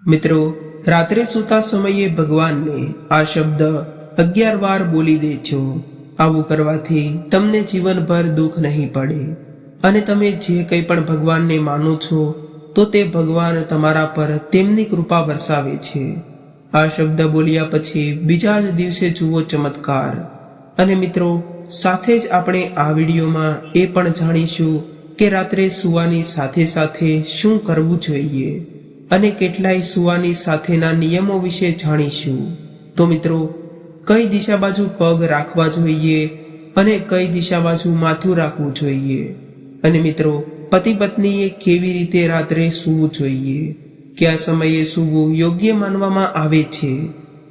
મિત્રો, રાત્રે સૂતા સમયે ભગવાનને આ શબ્દ 11 વાર બોલી દેજો। આવું કરવાથી તમને જીવનભર દુઃખ નહીં પડે અને તમે જે કંઈ પણ ભગવાનને માનો છો તો તે ભગવાન તમારા પર તેમની કૃપા વરસાવે છે। આ શબ્દ બોલ્યા પછી બીજા જ દિવસે જુઓ ચમત્કાર। અને મિત્રો, સાથે જ આપણે આ વિડીયોમાં એ પણ જાણીશું કે રાત્રે સૂવાની સાથે સાથે શું કરવું જોઈએ અને કેટલાય સૂવાની સાથેના નિયમો વિશે જાણીશું। તો મિત્રો, કઈ દિશા બાજુ પગ રાખવા જોઈએ અને કઈ દિશા બાજુ માથું રાખવું જોઈએ, અને મિત્રો, પતિ પત્નીએ કેવી રીતે રાત્રે સૂવું જોઈએ, કયા સમયે સૂવું યોગ્ય માનવામાં આવે છે,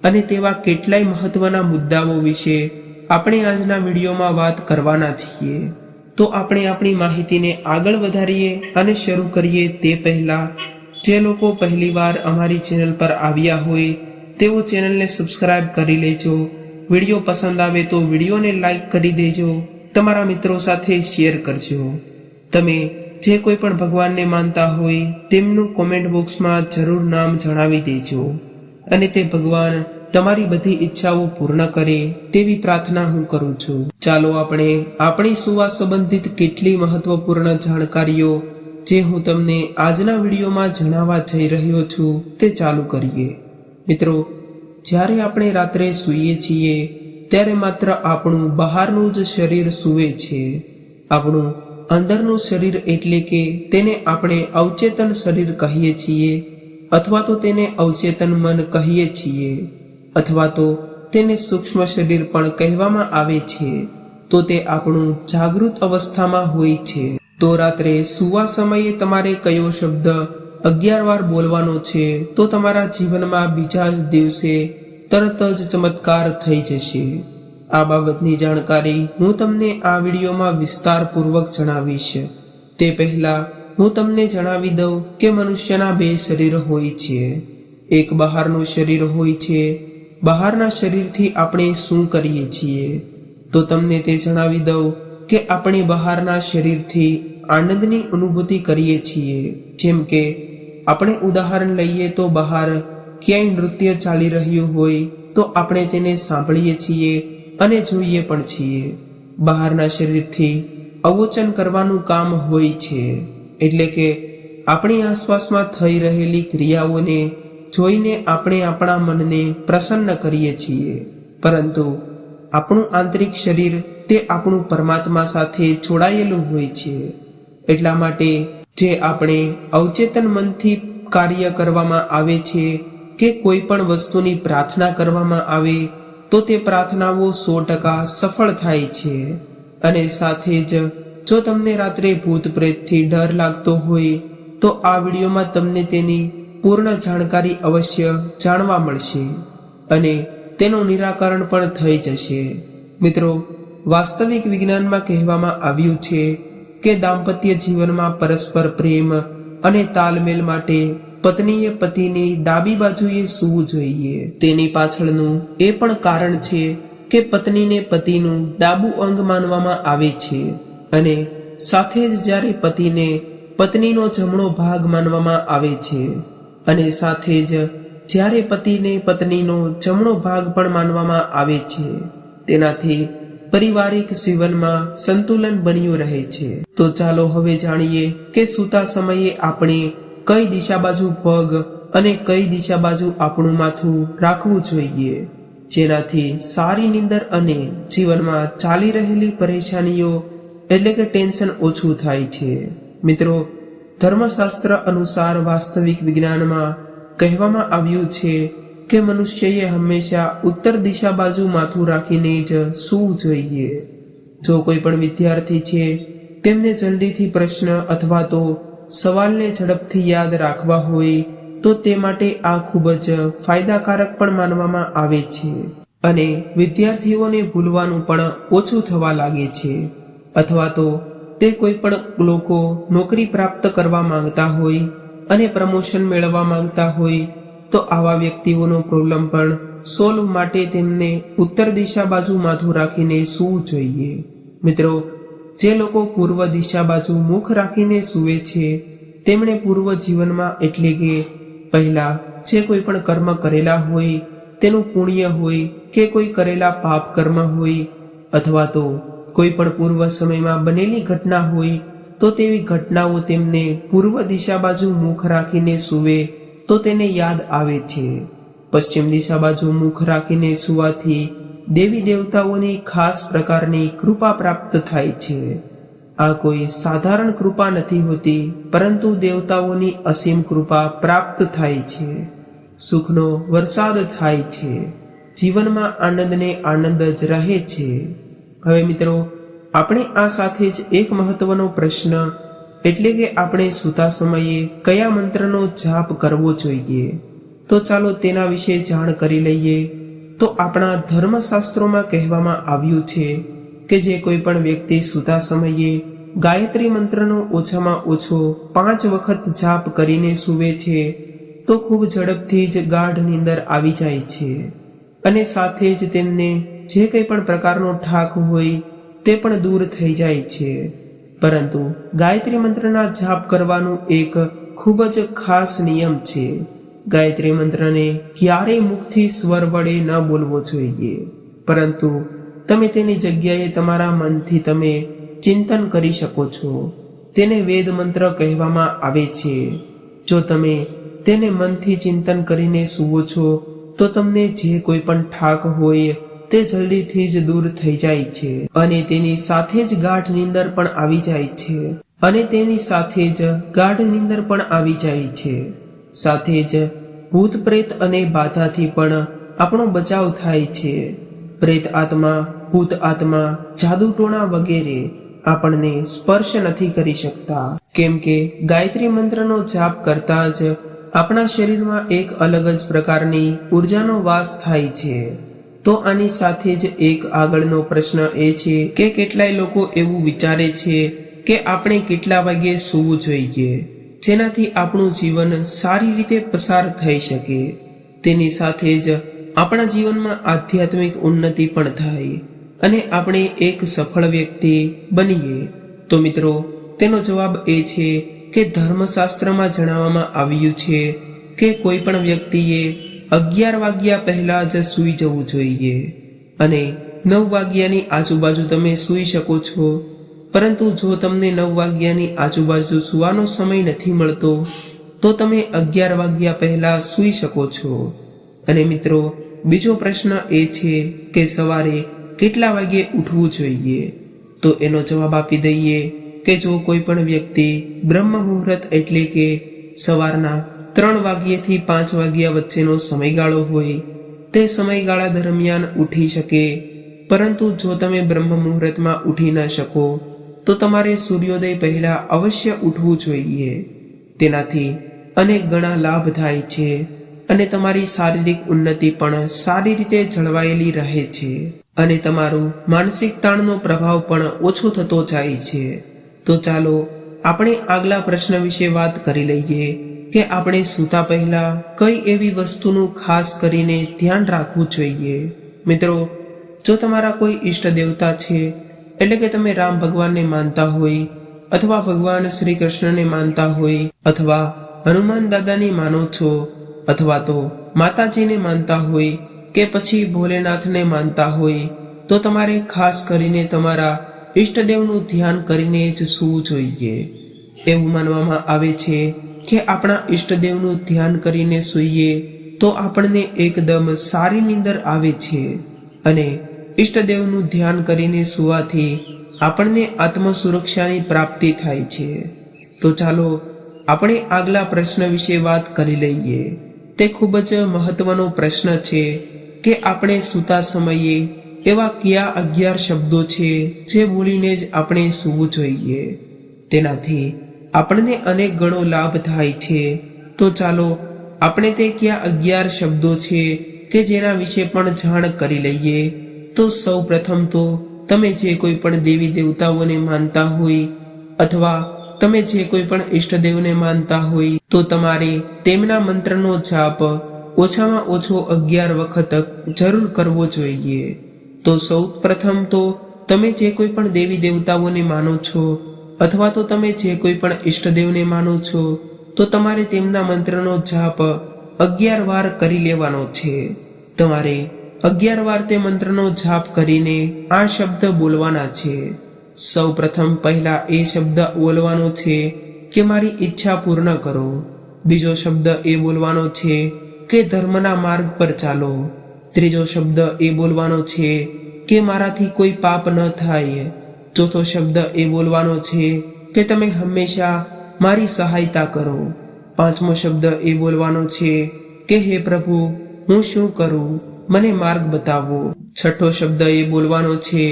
અને તેવા કેટલાય મહત્વના મુદ્દાઓ વિશે આપણે આજના વિડીયોમાં વાત કરવાના છીએ। તો આપણે આપણી માહિતીને આગળ વધારીએ અને શરૂ કરીએ તે પહેલા જે લોકો પહેલીવાર અમારી ચેનલ પર આવ્યા હોય તેઓ ચેનલને સબસ્ક્રાઇબ કરી લેજો। વિડીયો પસંદ આવે તો વિડીયોને લાઈક કરી દેજો, તમારા મિત્રો સાથે શેર કરજો। તમે જે કોઈ પણ ભગવાનને માનતા હોય તેમનું કોમેન્ટ બોક્સમાં જરૂર નામ જણાવી દેજો, અને તે ભગવાન તમારી બધી ઈચ્છાઓ પૂર્ણ કરે તેવી પ્રાર્થના હું કરું છું। ચાલો આપણે આપણી સુવા સંબંધિત કેટલી મહત્વપૂર્ણ જાણકારીઓ જે હું તમને આજના વિડીયોમાં જણાવવા જઈ રહ્યો છું તે ચાલુ કરીએ। મિત્રો, જ્યારે આપણે રાત્રે સૂઈએ છીએ ત્યારે માત્ર આપણું બહારનું જ શરીર સૂવે છે। આપણું અંદરનું શરીર એટલે કે તેને આપણે અવચેતન શરીર કહીએ છીએ, અથવા તો તેને અવચેતન મન કહીએ છીએ, અથવા તો તેને સૂક્ષ્મ શરીર પણ કહેવામાં આવે છે। તો તે આપણું જાગૃત અવસ્થામાં હોય છે। તો રાત્રે સૂવા સમયે તમારે કયો શબ્દ 11 વાર બોલવાનો છે તો તમારા જીવનમાં બીજા જ દિવસે તરત જ ચમત્કાર થઈ જશે। આ બાબતની જાણકારી હું તમને આ વિડીયોમાં વિસ્તારપૂર્વક જણાવીશ। તે પહેલા હું તમને જણાવી દઉં કે મનુષ્યના 2 શરીર હોય છે। એક બહારનું શરીર હોય છે। બહારના શરીરથી આપણે શું કરીએ છીએ તો તમને તે જણાવી દઉં કે આપણે બહારના શરીરથી આનંદની અનુભૂતિ કરીએ છીએ। જેમ કે આપણે ઉદાહરણ લઈએ તો બહાર ક્યાંય નૃત્ય ચાલી રહ્યું હોય તો આપણે તેને સાંભળીએ છીએ અને જોઈએ પણ છીએ। બહારના શરીરથી અવોચન કરવાનું કામ હોય છે, એટલે કે આપણી આસપાસમાં થઈ રહેલી ક્રિયાઓને જોઈને આપણે આપણા મનને પ્રસન્ન કરીએ છીએ, પરંતુ આપણું આંતરિક શરીર તે આપણું પરમાત્મા સાથે જોડાયેલું હોય છે। એટલા માટે જે આપણે અવચેતન મનથી કાર્ય કરવામાં આવે છે કે કોઈ પણ વસ્તુની પ્રાર્થના કરવામાં આવે તો તે પ્રાર્થનાઓ 100% સફળ થાય છે। અને સાથે જ જો તમને રાત્રે ભૂત પ્રેતથી ડર લાગતો હોય તો આ વિડીયોમાં તમને તેની પૂર્ણ જાણકારી અવશ્ય જાણવા મળશે અને તેનું નિરાકરણ પણ થઈ જશે। મિત્રો, વાસ્તવિક વિજ્ઞાનમાં કહેવામાં આવ્યું છે કે દાંપત્ય જીવનમાં પરસ્પર પ્રેમ અને તાલમેલ માટે પત્નીએ પતિની ડાબી બાજુએ સૂવું જોઈએ। તેની પાછળનું એ પણ કારણ છે કે પત્નીને પતિનું ડાબું અંગ માનવામાં આવે છે, અને સાથે જ જ્યારે પતિને પત્નીનો જમણો ભાગ માનવામાં આવે છે, અને સાથે જ જ્યારે પતિને પત્નીનો જમણો ભાગ પણ માનવામાં આવે છે, તેનાથી પારિવારિક જીવનમાં સંતુલન બન્યું રહે છે। તો ચાલો હવે જાણીએ કે સૂતા સમયે આપણે કઈ દિશા બાજુ પગ અને કઈ દિશા બાજુ આપણું માથું રાખવું જોઈએ, જેનાથી સારી નીંદર અને જીવનમાં ચાલી રહેલી પરેશાનીઓ એટલે કે ટેન્શન ઓછું થાય છે। મિત્રો, ધર્મશાસ્ત્ર અનુસાર વાસ્તવિક વિજ્ઞાનમાં કહેવામાં આવ્યું છે કે મનુષ્યએ હંમેશા ઉત્તર દિશા બાજુ માથું રાખીને જ સૂવું જોઈએ। જો કોઈ પણ વિદ્યાર્થી છે તેમને જલ્દીથી પ્રશ્ન અથવા તો સવાલને ઝડપથી યાદ રાખવા હોય તો તે માટે આ ખૂબ જ ફાયદાકારક પણ માનવામાં આવે છે, અને વિદ્યાર્થીઓને ભૂલવાનું પણ ઓછું થવા લાગે છે, અથવા તો તે કોઈ પણ લોકો નોકરી પ્રાપ્ત કરવા માંગતા હોય અને પ્રમોશન મેળવવા માંગતા હોય તો આવા વ્યક્તિઓનો પ્રોબ્લેમ પણ સોલ્વ માટે તેમને ઉત્તર દિશા બાજુ માથું રાખીને સૂવું જોઈએ। મિત્રો, જે લોકો પૂર્વ દિશા બાજુ મુખ રાખીને સૂવે છે તેમણે પૂર્વ જીવનમાં એટલે કે પહેલા જે કોઈ પણ કર્મ કરેલા હોય તેનું પુણ્ય હોય કે કોઈ કરેલા પાપ કર્મ હોય અથવા તો કોઈ પણ પૂર્વ સમયમાં બનેલી ઘટના હોય તો તેવી ઘટનાઓ તેમને પૂર્વ દિશા બાજુ મુખ રાખીને સૂવે તો તેને યાદ આવે છે. પશ્ચિમ દિશા બાજુ મુખ રાખીને સૂવાથી દેવી દેવતાઓની ખાસ પ્રકારની કૃપા પ્રાપ્ત થાય છે. આ કોઈ સાધારણ કૃપા નથી હોતી, પરંતુ દેવતાઓની અસીમ કૃપા પ્રાપ્ત થાય છે. સુખનો વરસાદ થાય છે. જીવનમાં આનંદને આનંદ જ રહે છે. હવે મિત્રો, આપણે આ સાથે જ એક મહત્વનો પ્રશ્ન એટલે કે આપણે સૂતા સમયે કયા મંત્રનો જાપ કરવો જોઈએ, તો ચાલો તેના વિશે જાણ કરી લઈએ. તો આપણા ધર્મશાસ્ત્રોમાં કહેવામાં આવ્યું છે કે જે કોઈ પણ વ્યક્તિ સૂતા સમયે ગાયત્રી મંત્રનો ઓછામાં ઓછો 5 વખત જાપ કરીને સૂવે છે તો ખૂબ ઝડપથી જ ગાઢ નીંદર આવી જાય છે અને સાથે જ તેમને જે કંઈ પણ પ્રકારનો ઠાક હોય તે પણ દૂર થઈ જાય છે. પરંતુ ગાયત્રી મંત્રના જાપ કરવાનું એક ખૂબ જ ખાસ નિયમ છે. ગાયત્રી મંત્રને ક્યારેય મુખથી સ્વર વડે ન બોલવો જોઈએ, પરંતુ તમે તેની જગ્યાએ તમારા મનથી તમે ચિંતન કરી શકો છો. તેને વેદ મંત્ર કહેવામાં આવે છે. જો તમે તેને મનથી ચિંતન કરીને સૂવો છો તો તમને જે કોઈ પણ ઠાક હોય તે જલ્દીથી જ દૂર થઈ જાય છે અને તેની સાથે જ ગાઢ નીંદર પણ આવી જાય છે સાથે જ ભૂત પ્રેત અને બાધાથી પણ આપણો બચાવ થાય છે. પ્રેત આત્મા, ભૂત આત્મા, જાદુ ટોણા વગેરે આપણને સ્પર્શ નથી કરી શકતા, કેમ કે ગાયત્રી મંત્રનો જાપ કરતા જ આપણા શરીરમાં એક અલગ જ પ્રકારની ઉર્જાનો વાસ થાય છે. તો આની સાથે જ એક આગળનો પ્રશ્ન એ છે કે કેટલાય લોકો એવું વિચારે છે કે આપણે કેટલા વાગે સૂવું જોઈએ જેનાથી આપણું જીવન સારી રીતે પસાર થઈ શકે, તેની સાથે જ આપણા જીવનમાં આધ્યાત્મિક ઉન્નતિ પણ થાય અને આપણે એક સફળ વ્યક્તિ બનીએ. તો મિત્રો, તેનો જવાબ એ છે કે ધર્મશાસ્ત્રમાં જણાવવામાં આવ્યું છે કે કોઈ પણ વ્યક્તિએ 11 વાગ્યા પહેલા જ સૂઈ જવું જોઈએ અને 9 વાગ્યાની આજુબાજુ તમે સૂઈ શકો છો. પરંતુ જો તમને 9 વાગ્યાની આજુબાજુ સૂવાનો સમય નથી મળતો તો તમે 11 વાગ્યા પહેલા સૂઈ શકો છો. અને મિત્રો, બીજો પ્રશ્ન એ છે કે સવારે કેટલા વાગે ઉઠવું જોઈએ, તો એનો જવાબ આપી દઈએ કે જો કોઈ પણ વ્યક્તિ બ્રહ્મ મુહૂર્ત એટલે કે સવારના 3 વાગ્યાથી 5 વાગ્યા વચ્ચેનો સમયગાળો હોય તે સમયગાળા દરમિયાન ઉઠી શકે. પરંતુ જો તમે બ્રહ્મ મુહૂર્તમાં ઉઠી ન શકો તો તમારે સૂર્યોદય પહેલા અવશ્ય ઉઠવું જોઈએ. તેનાથી અનેક ગણા લાભ થાય છે અને તમારી શારીરિક ઉન્નતિ પણ સારી રીતે જળવાયેલી રહે છે અને તમારું માનસિક તાણનો પ્રભાવ પણ ઓછો થતો જાય છે. તો ચાલો આપણે આગલા પ્રશ્ન વિશે વાત કરી લઈએ કે આપણે સૂતા પહેલા કઈ એવી વસ્તુનું ખાસ કરીને ધ્યાન રાખવું જોઈએ. મિત્રો, જો તમારા કોઈ ઈષ્ટ દેવતા છે, એટલે કે તમે રામ ભગવાનને માનતા હોય અથવા ભગવાન શ્રી કૃષ્ણને માનતા હોય અથવા હનુમાન દાદાને માનો છો અથવા તો માતાજીને માનતા હોય કે પછી ભોલેનાથને માનતા હોય તો તમારે ખાસ કરીને તમારા ઈષ્ટદેવનું ધ્યાન કરીને જ સૂવું જોઈએ. એવું માનવામાં આવે છે કે આપણા ઈષ્ટદેવનું ધ્યાન કરીને સૂઈએ તો આપણને એકદમ સારી નીંદર આવે છે અને ઈષ્ટદેવનું ધ્યાન કરીને સૂવાથી આપણને આત્મસુરક્ષાની પ્રાપ્તિ થાય છે. તો ચાલો આપણે આગલા પ્રશ્ન વિશે વાત કરી લઈએ. તે ખૂબ જ મહત્વનો પ્રશ્ન છે કે આપણે સૂતા સમયે એવા કયા 11 શબ્દો છે જે બોલીને જ આપણે સૂવું જોઈએ. તેનાથી આપણને અનેક ગણો લાભ થાય છે. તો ચાલો આપણે તે કયા 11 શબ્દો છે કે જેના વિશે પણ જાણ કરી લઈએ. તો સૌ પ્રથમ તો તમે જે કોઈ પણ દેવી દેવતાઓને માનતા હોય અથવા તમે જે કોઈ પણ ઈષ્ટદેવને માનતા હોય તો તમારે તેમના મંત્રનો જાપ ઓછામાં ઓછો 11 વખત જરૂર કરવો જોઈએ. તો સૌ પ્રથમ તો તમે જે કોઈ પણ દેવી દેવતાઓને માનો છો અથવા તો તમે જે કોઈ પણ ઈષ્ટદેવને માનો છો તો તમારે તેમના મંત્રનો જાપ 11 વાર કરી લેવાનો છે. તમારે 11 વાર તે મંત્રનો જાપ કરીને આ શબ્દ બોલવાના છે. સૌ પ્રથમ પહેલા એ શબ્દ બોલવાનો છે કે મારી ઈચ્છા પૂર્ણ કરો. બીજો શબ્દ એ બોલવાનો છે કે ધર્મના માર્ગ પર ચાલો. ત્રીજો શબ્દ એ બોલવાનો છે કે મારાથી કોઈ પાપ ન થાય. ચોથો શબ્દ એ બોલવાનો છે કે તમે હંમેશા મારી સહાયતા કરો. પાંચમો શબ્દ એ બોલવાનો છે કે હે પ્રભુ, હું શું કરું, મને માર્ગ બતાવો. છઠ્ઠો શબ્દ એ બોલવાનો છે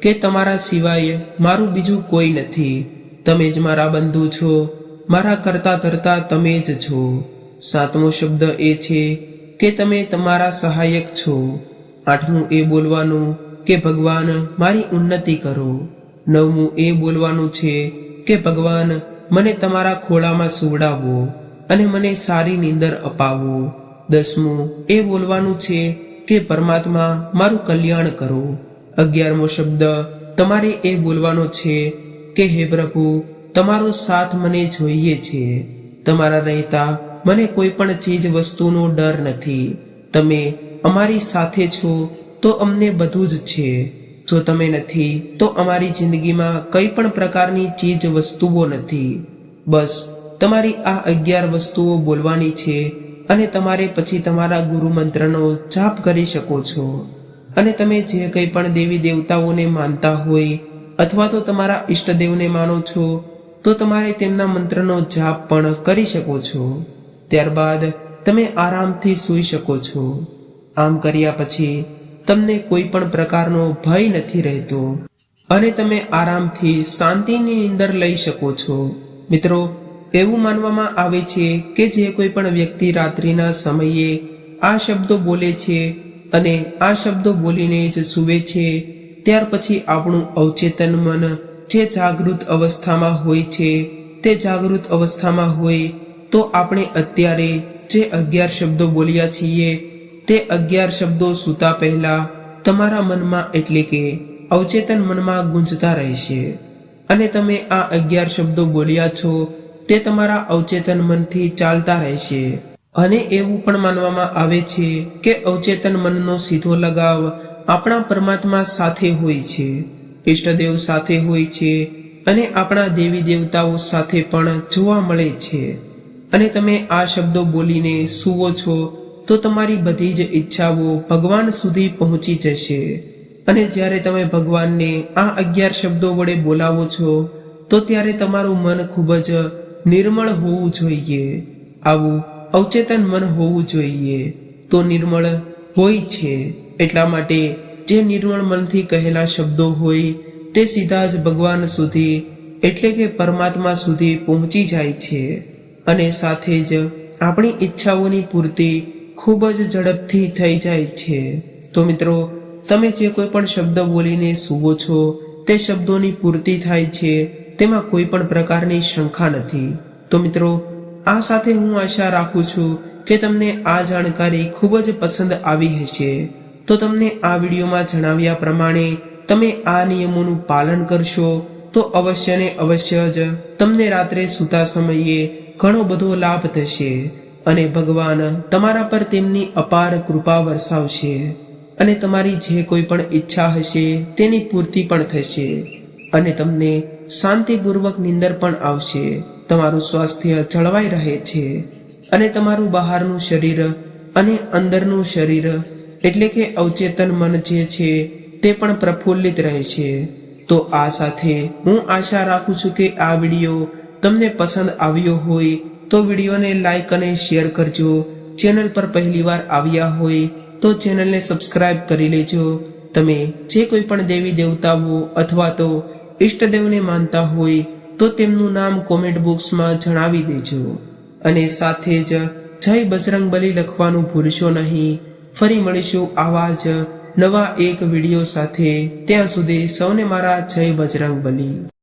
કે તમારા સિવાય મારું બીજું કોઈ નથી, તમે જ મારા બંધુ છો, મારા કરતા તરતા તમે જ છો. સાતમો શબ્દ એ છે કે તમે તમારા સહાયક છો. આઠમું એ બોલવાનું કે ભગવાન મારી ઉન્નતિ કરો. નવમું એ બોલવાનું છે કે ભગવાન મને તમારા ખોળામાં સુવડાવો અને મને સારી નીંદર અપાવો. દસમું એ બોલવાનું છે કે પરમાત્મા મારું કલ્યાણ કરો. 11મો શબ્દ તમારે એ બોલવાનો છે કે હે પ્રભુ, તમારો સાથ મને જોઈએ છે. તમારા રહેતા મને કોઈ પણ ચીજ વસ્તુનો ડર નથી. તમે અમારી સાથે છો તો અમને બધું જ છે. જો તમે નથી તો અમારી જિંદગીમાં કઈ પણ પ્રકારની ચીજ વસ્તુઓ નથી. બસ તમારી આ 11 વસ્તુઓ બોલવાની છે અને તમારે પછી તમારા ગુરુ મંત્રનો જાપ કરી શકો છો. અને તમે જે કંઈ પણ દેવી દેવતાઓને માનતા હોય અથવા તો તમારા ઈષ્ટદેવને માનો છો તો તમારે તેમના મંત્રનો જાપ પણ કરી શકો છો. ત્યારબાદ તમે આરામથી સૂઈ શકો છો. આમ કર્યા પછી તમને કોઈ પણ પ્રકારનો ભય નથી રહેતો અને તમે આરામથી શાંતિની નીંદર લઈ શકો છો. મિત્રો, એવું માનવામાં આવે છે કે જે કોઈ પણ વ્યક્તિ રાત્રિના સમયે આ શબ્દો બોલે છે અને આ શબ્દો બોલીને જ સૂવે છે, ત્યાર પછી આપણું અવચેતન મન જે જાગૃત અવસ્થામાં હોય છે તે જાગૃત અવસ્થામાં હોય તો આપણે અત્યારે જે 11 શબ્દો બોલ્યા છીએ તે 11 શબ્દો સૂતા પહેલા તમારા મનમાં એટલે કે અવચેતન મનમાં ગુંજતા રહેશે અને તમે આ 11 શબ્દો બોલ્યા છો તે તમારા અવચેતન મનથી ચાલતા રહેશે. અને એવું પણ માનવામાં આવે છે કે અવચેતન મનનો સીધો લગાવ આપણા પરમાત્મા સાથે હોય છે, ઈષ્ટદેવ સાથે હોય છે અને આપણા દેવી દેવતાઓ સાથે પણ જોવા મળે છે. અને તમે આ શબ્દો બોલીને સૂવો છો તો તમારી બધી જ ઈચ્છાઓ ભગવાન સુધી પહોંચી જશે. અને જ્યારે તમે ભગવાનને આ 11 શબ્દો વડે બોલાવો છો તો ત્યારે તમારું મન ખૂબ જ નિર્મળ હોવું જોઈએ. આવું અવચેતન મન હોવું જોઈએ. તો નિર્મળ હોય છે એટલા માટે જે નિર્મળ મનથી કહેલા શબ્દો હોય તે સીધા જ ભગવાન સુધી એટલે કે પરમાત્મા સુધી પહોંચી જાય છે અને સાથે જ આપણી ઈચ્છાઓની પૂર્તિ ખૂબ જ ઝડપથી થઈ જાય છે. તો મિત્રો, તમે જે કોઈ પણ શબ્દ બોલીને સૂવો છો તે શબ્દોની પૂર્તિ થાય છે, તેમાં કોઈ પણ પ્રકારની શંકા નથી. તો મિત્રો, આ સાથે હું આશા રાખું છું કે તમને આ જાણકારી ખૂબ જ પસંદ આવી હશે. તો તમને આ વિડીયોમાં જણાવ્યા પ્રમાણે તમે આ નિયમોનું પાલન કરશો તો અવશ્ય ને અવશ્ય જ તમને રાત્રે સૂતા સમયે ઘણો બધો લાભ થશે અને ભગવાન તમારા પર તેમની અપાર કૃપા વરસાવશે અને તમારી જે કોઈ પણ ઈચ્છા હશે તેની પૂર્તિ પણ થશે અને તમને શાંતિપૂર્વક નીંદર પણ આવશે. તમારું સ્વાસ્થ્ય જળવાઈ રહે છે અને તમારું બહારનું શરીર અને અંદરનું શરીર એટલે કે અવચેતન મન જે છે તે પણ પ્રફુલ્લિત રહે છે. તો આ સાથે હું આશા રાખું છું કે આ વિડીયો તમને પસંદ આવ્યો હોય તો વિડીયોને લાઈક અને શેર કરજો. ચેનલ પર પહેલીવાર આવ્યા હોય તો ચેનલને સબસ્ક્રાઇબ કરી લેજો. તમે જે કોઈ પણ દેવી દેવતાઓ અથવા તો ઈષ્ટદેવને માનતા હોય તો તેમનું નામ કોમેન્ટ બોક્સમાં જણાવી દેજો અને સાથે જ જય બજરંગબલી લખવાનું ભૂલશો નહીં. ફરી મળીશું આવા જ નવા એક વિડીયો સાથે. ત્યાં સુધી સૌને મારા જય બજરંગબલી.